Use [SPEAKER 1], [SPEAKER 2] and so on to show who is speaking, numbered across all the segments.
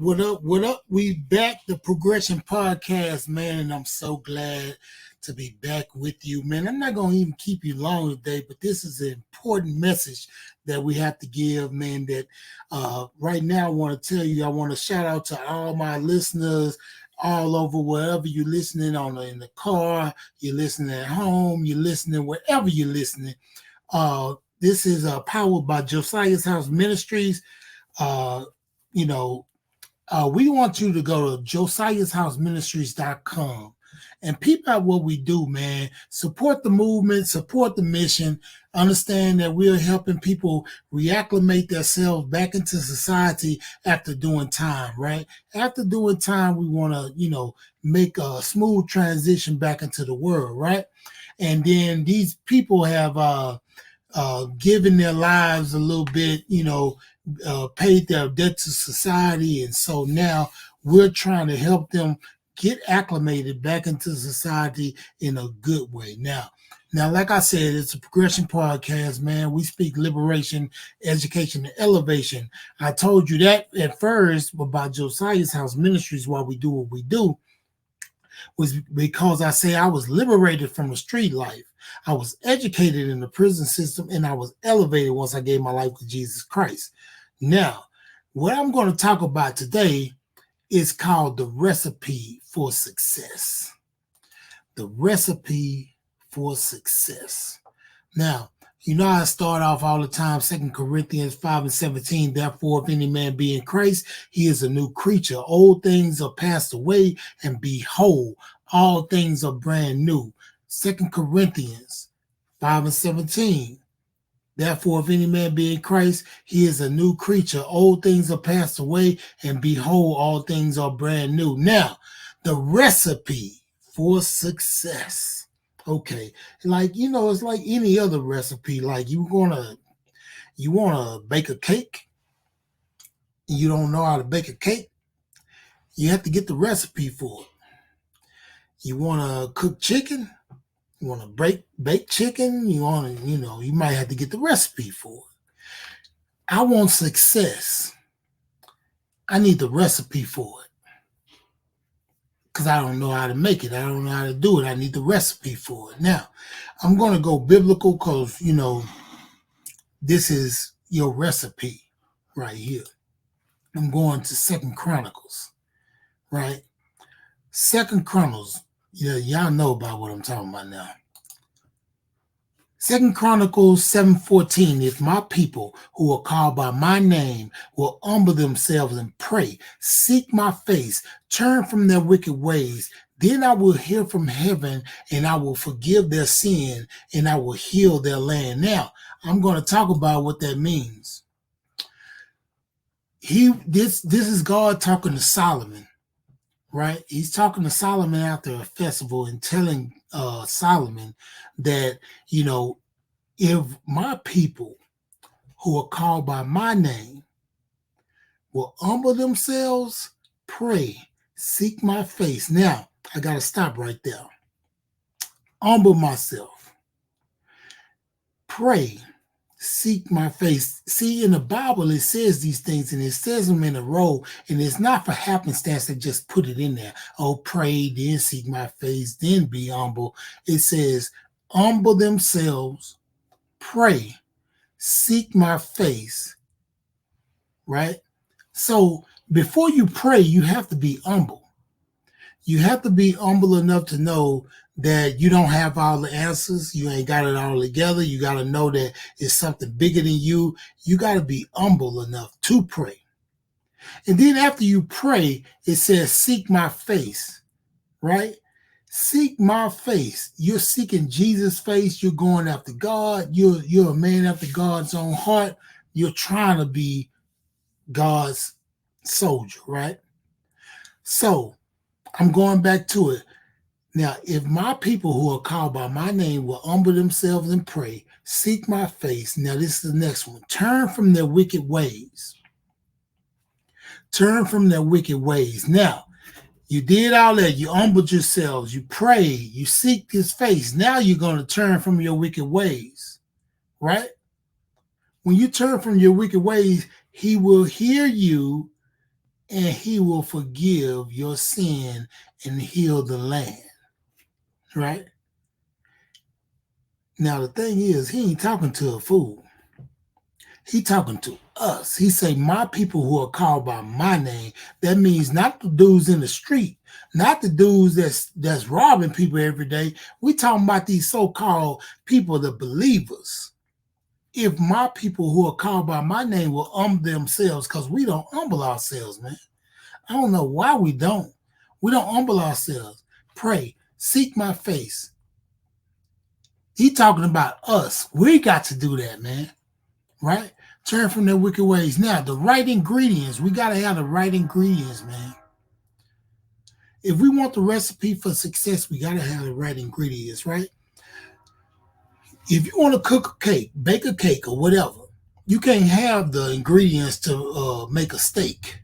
[SPEAKER 1] What up? What up? We back, the Progression Podcast, man, and I'm so glad to be back with you, man. I'm not going to even keep you long today, but this is an important message that we have to give, man, that right now I want to tell you, I want to shout out to all my listeners all over, wherever you're listening in the car, you're listening at home, you're listening wherever you're listening. This is powered by Josiah's House Ministries. We want you to go to josiahshouseministries.com and peep out what we do, man. Support the movement, support the mission. Understand that we're helping people reacclimate themselves back into society after doing time, right? After doing time, we want to, make a smooth transition back into the world, right? And then these people have given their lives a little bit, paid their debt to society. And so now we're trying to help them get acclimated back into society in a good way. Now, like I said, it's a progression podcast, man. We speak liberation, education, and elevation. I told you that at first about Josiah's House Ministries, why we do what we do, was because I say I was liberated from the street life. I was educated in the prison system, and I was elevated once I gave my life to Jesus Christ. Now, what I'm going to talk about today is called the recipe for success. The recipe for success. Now, I start off all the time, 2 Corinthians 5:17. Therefore, if any man be in Christ, he is a new creature. Old things are passed away, and behold, all things are brand new. 2 Corinthians 5:17. Therefore, if any man be in Christ, he is a new creature. Old things are passed away, and behold, all things are brand new. Now, the recipe for success. Okay, it's like any other recipe. Like you want to bake a cake, you don't know how to bake a cake, you have to get the recipe for it. You want to cook chicken, you want to bake chicken, you might have to get the recipe for it. I want success. I need the recipe for it. Because I don't know how to make it. I don't know how to do it. I need the recipe for it. Now, I'm going to go biblical because, this is your recipe right here. I'm going to 2 Chronicles, right? 2 Chronicles. Y'all know about what I'm talking about now. 2 Chronicles 7:14. If my people who are called by my name will humble themselves and pray, seek my face, turn from their wicked ways, then I will hear from heaven and I will forgive their sin and I will heal their land. Now, I'm going to talk about what that means. This is God talking to Solomon. Right? He's talking to Solomon after a festival and telling Solomon that, if my people who are called by my name will humble themselves, pray, seek my face. Now, I got to stop right there. Humble myself. Pray. Seek my face. See, in the Bible, it says these things, and it says them in a row, and it's not for happenstance to just put it in there. Oh, pray, then seek my face, then be humble. It says, humble themselves, pray, seek my face, right? So before you pray, you have to be humble. You have to be humble enough to know that you don't have all the answers. You ain't got it all together. You got to know that it's something bigger than you. You got to be humble enough to pray. And then after you pray, it says, seek my face, right? Seek my face. You're seeking Jesus' face. You're going after God. You're a man after God's own heart. You're trying to be God's soldier, right? So I'm going back to it. Now, if my people who are called by my name will humble themselves and pray, seek my face. Now, this is the next one. Turn from their wicked ways. Turn from their wicked ways. Now, you did all that. You humbled yourselves. You prayed. You seek his face. Now you're going to turn from your wicked ways, right? When you turn from your wicked ways, he will hear you and he will forgive your sin and heal the land. Right? Now the thing is, he ain't talking to a fool. He talking to us. He say, my people who are called by my name. That means not the dudes in the street, not the dudes that's robbing people every day. We talking about these so-called people, the believers. If my people who are called by my name will humble themselves, because we don't humble ourselves, man. I don't know why we don't. We don't humble ourselves. Pray, seek my face. He talking about us. We got to do that, man. Right? Turn from their wicked ways. Now, the right ingredients. We got to have the right ingredients, man. If we want the recipe for success, we got to have the right ingredients, right? If you want to cook a cake, bake a cake or whatever, you can't have the ingredients to make a steak.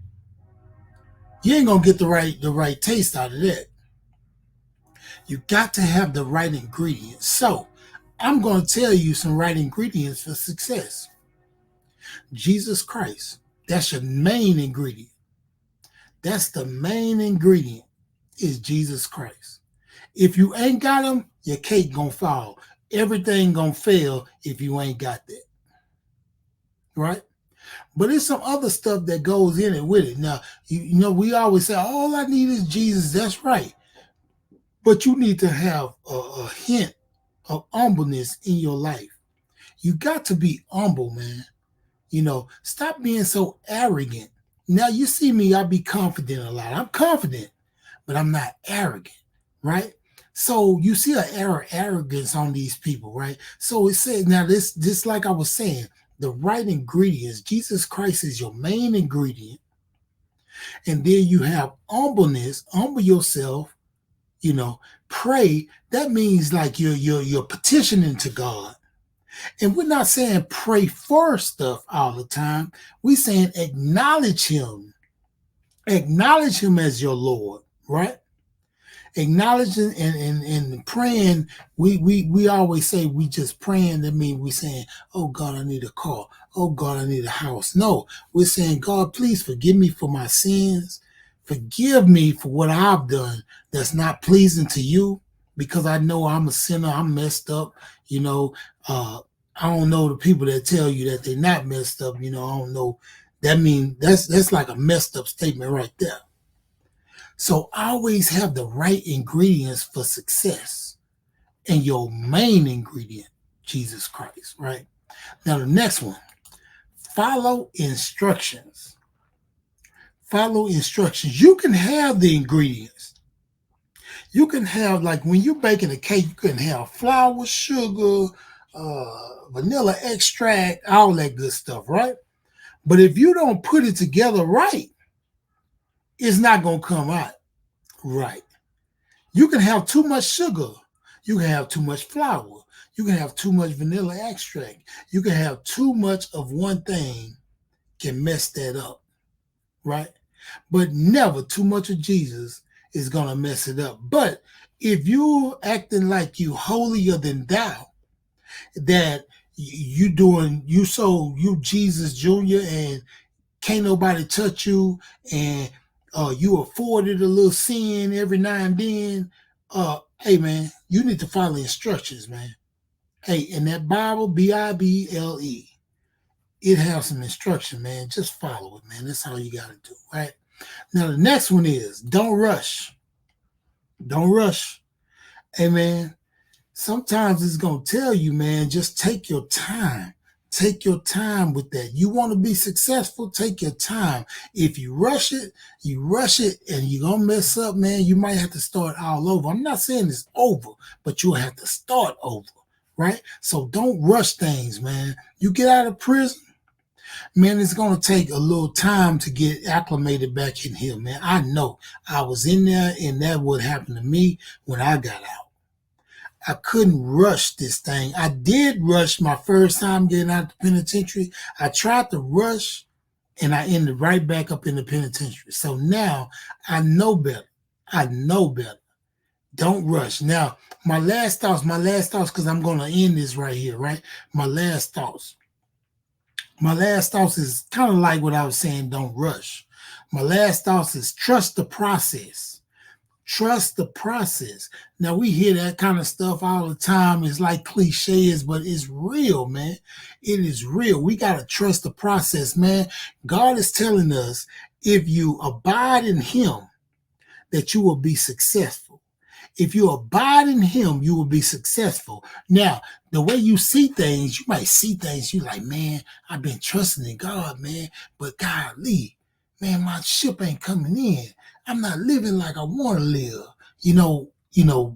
[SPEAKER 1] You ain't going to get the right taste out of that. You got to have the right ingredients. So, I'm going to tell you some right ingredients for success. Jesus Christ. That's your main ingredient. That's the main ingredient is Jesus Christ. If you ain't got him, your cake gonna fall. Everything gonna fail if you ain't got that. Right? But there's some other stuff that goes in it with it. Now, you know, we always say, all I need is Jesus. That's right. But you need to have a hint of humbleness in your life. You got to be humble, man. You know, stop being so arrogant. Now you see me, I be confident a lot. I'm confident, but I'm not arrogant, right? So you see an arrogance on these people, right? So it says, now this like I was saying, the right ingredients, Jesus Christ is your main ingredient. And then you have humbleness, humble yourself, you know, pray. That means like you're petitioning to God. And we're not saying pray for stuff all the time. We're saying acknowledge him. Acknowledge him as your Lord, right? Acknowledging and praying, we always say we just praying. That means we saying, oh God, I need a car. Oh God, I need a house. No, we're saying, God, please forgive me for my sins. Forgive me for what I've done that's not pleasing to you, because I know I'm a sinner. I'm messed up. You know, I don't know the people that tell you that they're not messed up. You know, I don't know. That means that's like a messed up statement right there. So always have the right ingredients for success. And your main ingredient, Jesus Christ, right? Now the next one, follow instructions. Follow instructions. You can have the ingredients. You can have, like when you're baking a cake, you can have flour, sugar, vanilla extract, all that good stuff, right? But if you don't put it together right, it's not going to come out right. You can have too much sugar. You can have too much flour. You can have too much vanilla extract. You can have too much of one thing, can mess that up, right? But never too much of Jesus is going to mess it up. But if you're acting like you holier than thou, that you Jesus Jr. and can't nobody touch you, and you afforded a little sin every now and then, hey man, you need to follow instructions, man. Hey, in that Bible, Bible, it has some instruction, man. Just follow it, man. That's all you got to do, right? Now the next one is don't rush. Don't rush. Hey man, sometimes it's going to tell you, man, just take your time. Take your time with that. You want to be successful, take your time. If you rush it, and you're going to mess up, man. You might have to start all over. I'm not saying it's over, but you'll have to start over, right? So don't rush things, man. You get out of prison, man, it's going to take a little time to get acclimated back in here, man. I know. I was in there, and that would happen to me when I got out. I couldn't rush this thing. I did rush my first time getting out of the penitentiary. I tried to rush, and I ended right back up in the penitentiary. So now I know better. I know better. Don't rush. Now, my last thoughts, because I'm going to end this right here, right? My last thoughts is kind of like what I was saying, don't rush. My last thought is trust the process. Trust the process. Now, we hear that kind of stuff all the time. It's like cliches, but it's real, man. It is real. We got to trust the process, man. God is telling us, if you abide in him, that you will be successful. If you abide in him, you will be successful. Now, the way you see things, you might see things, you like, man, I've been trusting in God, man, but golly, man, my ship ain't coming in. I'm not living like I want to live.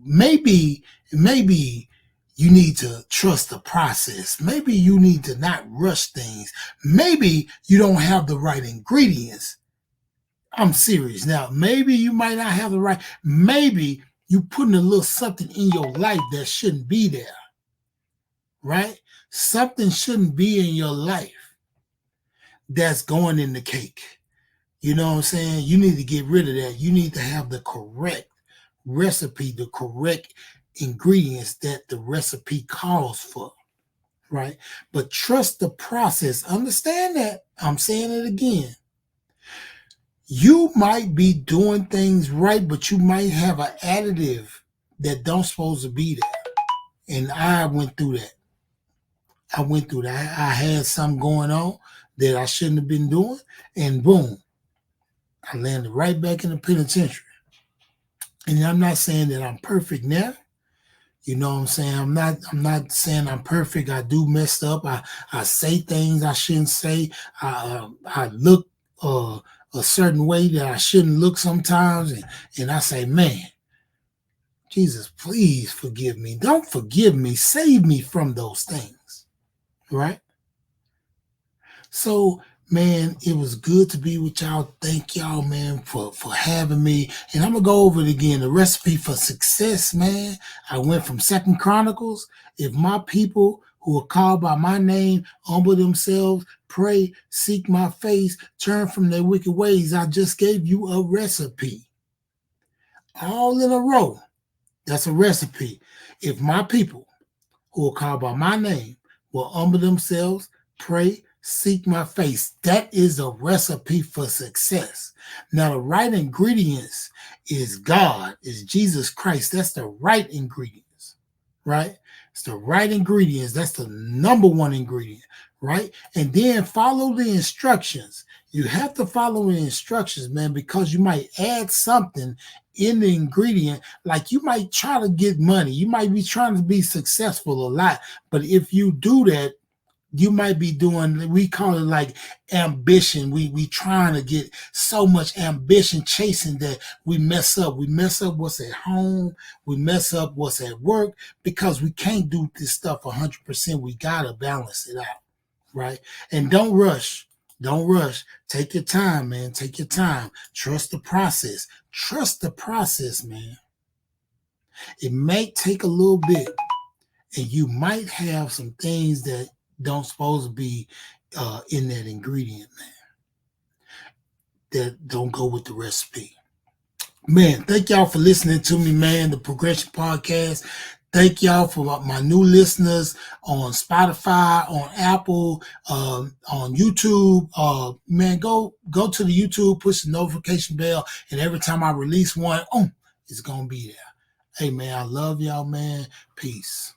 [SPEAKER 1] Maybe you need to trust the process. Maybe you need to not rush things. Maybe you don't have the right ingredients. I'm serious. Now, maybe you might not have the right, maybe you putting a little something in your life that shouldn't be there, right? Something shouldn't be in your life that's going in the cake. You know what I'm saying? You need to get rid of that. You need to have the correct recipe, the correct ingredients that the recipe calls for, right? But trust the process. Understand that. I'm saying it again. You might be doing things right, but you might have an additive that don't supposed to be there. And I went through that. I had something going on that I shouldn't have been doing, and boom, I landed right back in the penitentiary. And I'm not saying that I'm perfect now. You know what I'm saying? I'm not saying I'm perfect. I do mess up. I say things I shouldn't say. I look a certain way that I shouldn't look sometimes. And I say, man, Jesus, please forgive me. Don't forgive me. Save me from those things. Right? So, man, it was good to be with y'all. Thank y'all, man, for having me. And I'm going to go over it again. The recipe for success, man. I went from 2 Chronicles. If my people who are called by my name humble themselves, pray, seek my face, turn from their wicked ways, I just gave you a recipe. All in a row. That's a recipe. If my people who are called by my name will humble themselves, pray, seek my face. That is a recipe for success. Now, the right ingredients is God, is Jesus Christ. That's the right ingredients, right? It's the right ingredients. That's the number one ingredient, right? And then follow the instructions. You have to follow the instructions, man, because you might add something in the ingredient. Like you might try to get money. You might be trying to be successful a lot. But if you do that, you might be doing, we call it like ambition. We trying to get so much ambition chasing that we mess up. We mess up what's at home. We mess up what's at work because we can't do this stuff 100%. We got to balance it out, right? And don't rush. Don't rush. Take your time, man. Take your time. Trust the process. Trust the process, man. It may take a little bit, and you might have some things that don't supposed to be in that ingredient, man, that don't go with the recipe. Man, thank y'all for listening to me, man, the Progression Podcast. Thank y'all for my new listeners on Spotify, on Apple, on YouTube. Man, go to the YouTube, push the notification bell, and every time I release one, it's going to be there. Hey, man, I love y'all, man. Peace.